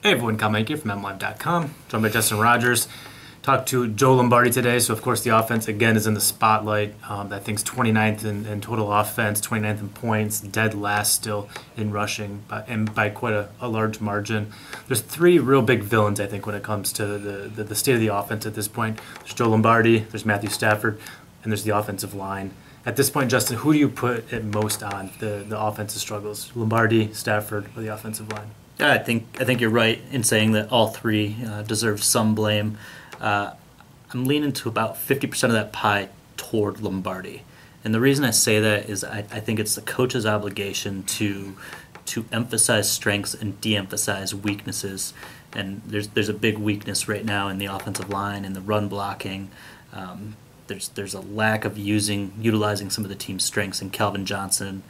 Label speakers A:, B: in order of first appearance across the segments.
A: Hey everyone, Meinke from MLive.com. Joined by Justin Rogers. Talked to Joe Lombardi today, so of course the offense again is in the spotlight. I think 29th in total offense, 29th in points, dead last still in rushing, and by quite a large margin. There's three real big villains, I think, when it comes to the state of the offense at this point. There's Joe Lombardi, there's Matthew Stafford, and there's the offensive line. At this point, Justin, who do you put it most on, the offensive struggles? Lombardi, Stafford, or the offensive line?
B: I think you're right in saying that all three deserve some blame. I'm leaning to about 50% of that pie toward Lombardi. And the reason I say that is I think it's the coach's obligation to emphasize strengths and de-emphasize weaknesses. And there's a big weakness right now in the offensive line and the run blocking. There's a lack of utilizing some of the team's strengths in Calvin Johnson,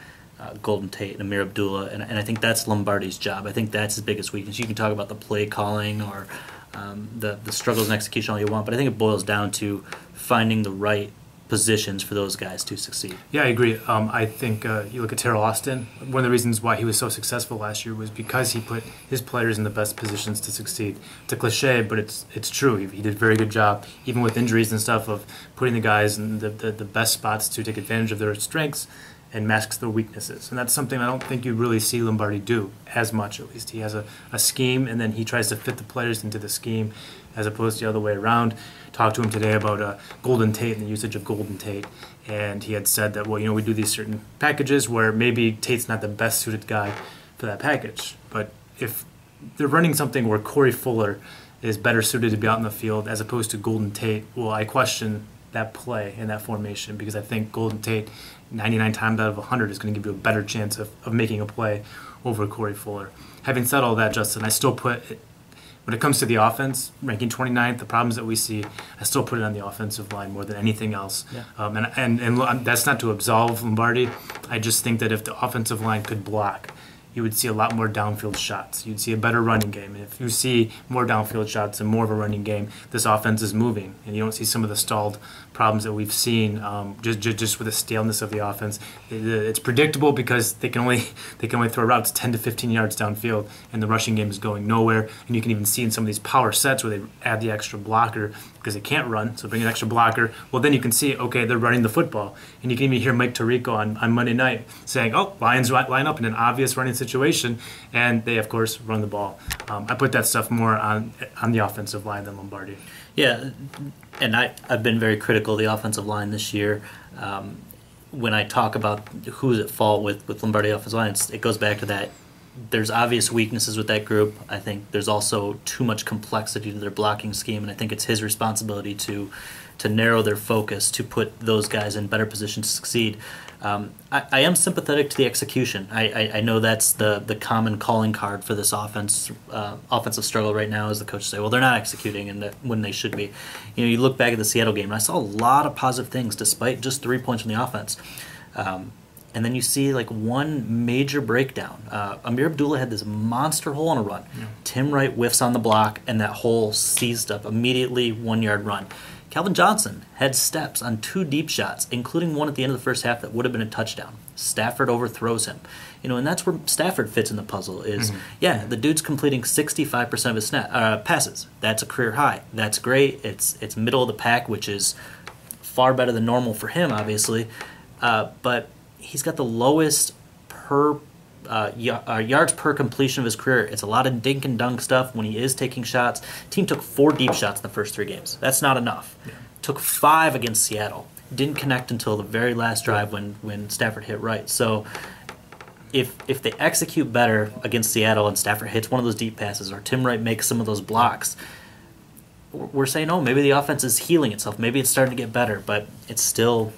B: Golden Tate, and Amir Abdullah, and I think that's Lombardi's job. I think that's his biggest weakness. You can talk about the play calling or the struggles in execution all you want, but I think it boils down to finding the right positions for those guys to succeed.
A: Yeah, I agree. I think you look at Terrell Austin, one of the reasons why he was so successful last year was because he put his players in the best positions to succeed. It's a cliche, but it's true. He did a very good job, even with injuries and stuff, of putting the guys in the best spots to take advantage of their strengths and masks their weaknesses. And that's something I don't think you really see Lombardi do as much, at least. He has a scheme, and then he tries to fit the players into the scheme as opposed to the other way around. Talked to him today about Golden Tate and the usage of Golden Tate, and he had said that, well, you know, we do these certain packages where maybe Tate's not the best suited guy for that package. But if they're running something where Corey Fuller is better suited to be out in the field as opposed to Golden Tate, well, I question that play in that formation, because I think Golden Tate 99 times out of 100 is going to give you a better chance of making a play over Corey Fuller. Having said all that, Justin, I still put it, when it comes to the offense, ranking 29th, the problems that we see, I still put it on the offensive line more than anything else. Yeah. And that's not to absolve Lombardi. I just think that if the offensive line could block, you would see a lot more downfield shots. You'd see a better running game. And if you see more downfield shots and more of a running game, this offense is moving, and you don't see some of the stalled problems that we've seen just with the staleness of the offense. It's predictable because they can only throw routes 10 to 15 yards downfield, and the rushing game is going nowhere. And you can even see in some of these power sets where they add the extra blocker because they can't run, so bring an extra blocker. Well, then you can see, okay, they're running the football. And you can even hear Mike Tirico on Monday night saying, oh, Lions line up in an obvious running situation, and they, of course, run the ball. I put that stuff more on the offensive line than Lombardi.
B: Yeah, and I've been very critical of the offensive line this year. When I talk about who's at fault with Lombardi offensive line, it goes back to that. There's obvious weaknesses with that group. I think there's also too much complexity to their blocking scheme, and I think it's his responsibility to narrow their focus, to put those guys in better positions to succeed. I am sympathetic to the execution. I know that's the common calling card for this offensive struggle right now, is the coach say, well, they're not executing when they should be. You know, you look back at the Seattle game, and I saw a lot of positive things despite just 3 points from the offense. And then you see like one major breakdown. Amir Abdullah had this monster hole in a run. Yeah. Tim Wright whiffs on the block, and that hole seized up immediately, 1-yard run. Calvin Johnson had steps on 2 deep shots, including one at the end of the first half that would have been a touchdown. Stafford overthrows him. You know, and that's where Stafford fits in the puzzle is, yeah, the dude's completing 65% of his passes. That's a career high. That's great. It's middle of the pack, which is far better than normal for him, obviously. But he's got the lowest yards per completion of his career. It's a lot of dink and dunk stuff when he is taking shots. Team took 4 deep shots in the first 3 games. That's not enough. Yeah. Took 5 against Seattle. Didn't connect until the very last drive when Stafford hit right. So if they execute better against Seattle and Stafford hits one of those deep passes, or Tim Wright makes some of those blocks, we're saying, oh, maybe the offense is healing itself. Maybe it's starting to get better, but it's still,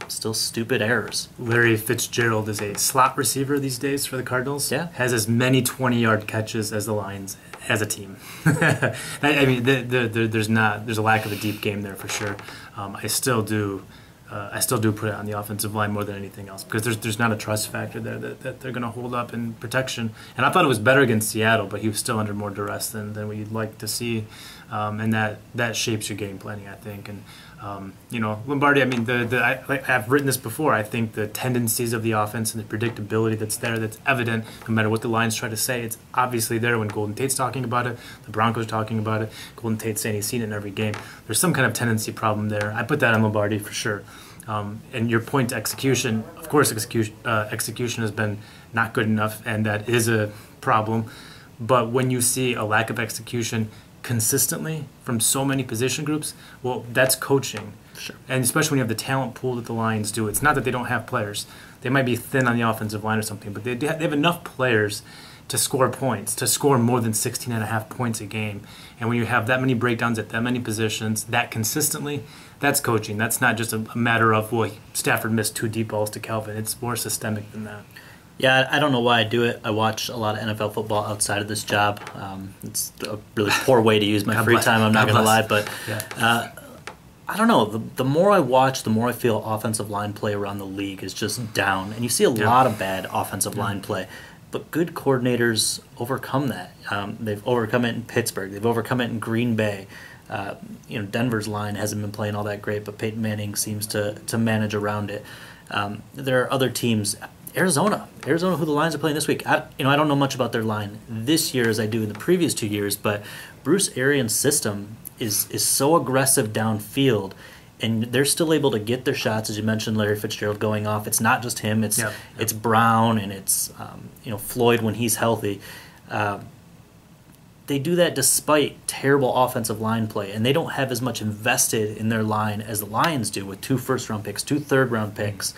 B: still stupid errors.
A: Larry Fitzgerald is a slot receiver these days for the Cardinals.
B: Yeah.
A: Has as many 20-yard catches as the Lions as a team. I mean, there's a lack of a deep game there for sure. I still do put it on the offensive line more than anything else, because there's not a trust factor there that they're going to hold up in protection. And I thought it was better against Seattle, but he was still under more duress than we'd like to see, and that shapes your game planning, I think. And Lombardi, I mean, I've written this before. I think the tendencies of the offense and the predictability that's there, that's evident, no matter what the Lions try to say, it's obviously there when Golden Tate's talking about it, the Broncos are talking about it, Golden Tate's saying he's seen it in every game. There's some kind of tendency problem there. I put that on Lombardi for sure. And your point to execution, of course, execution has been not good enough, and that is a problem. But when you see a lack of execution consistently from so many position groups, well, that's coaching.
B: Sure.
A: And especially when you have the talent pool that the Lions do. It's not that they don't have players. They might be thin on the offensive line or something, but they have enough players to score points, to score more than 16.5 points a game. And when you have that many breakdowns at that many positions, that consistently, that's coaching. That's not just a matter of, well, Stafford missed 2 deep balls to Calvin. It's more systemic than that.
B: Yeah, I don't know why I do it. I watch a lot of NFL football outside of this job. It's a really poor way to use my free time, I'm not going to lie. But I don't know. The more I watch, the more I feel offensive line play around the league is just down. And you see a lot of bad offensive line play. But good coordinators overcome that. They've overcome it in Pittsburgh. They've overcome it in Green Bay. Denver's line hasn't been playing all that great, but Peyton Manning seems to manage around it. There are other teams. Arizona, who the Lions are playing this week. I don't know much about their line this year as I do in the previous 2 years, but Bruce Arians' system is so aggressive downfield, and they're still able to get their shots. As you mentioned, Larry Fitzgerald going off. It's not just him. It's Brown and it's Floyd when he's healthy. They do that despite terrible offensive line play, and they don't have as much invested in their line as the Lions do with 2 first-round picks, 2 third-round picks.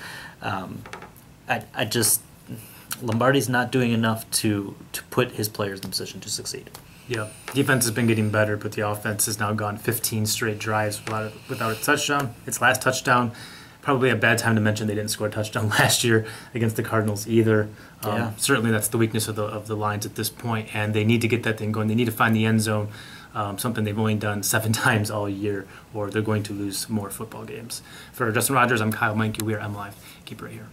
B: Lombardi's not doing enough to put his players in a position to succeed.
A: Yeah, defense has been getting better, but the offense has now gone 15 straight drives without a touchdown. Its last touchdown, probably a bad time to mention they didn't score a touchdown last year against the Cardinals either. Certainly that's the weakness of the Lions at this point, and they need to get that thing going. They need to find the end zone, something they've only done 7 times all year, or they're going to lose more football games. For Justin Rogers, I'm Kyle Meinke. We are MLive. Keep it right here.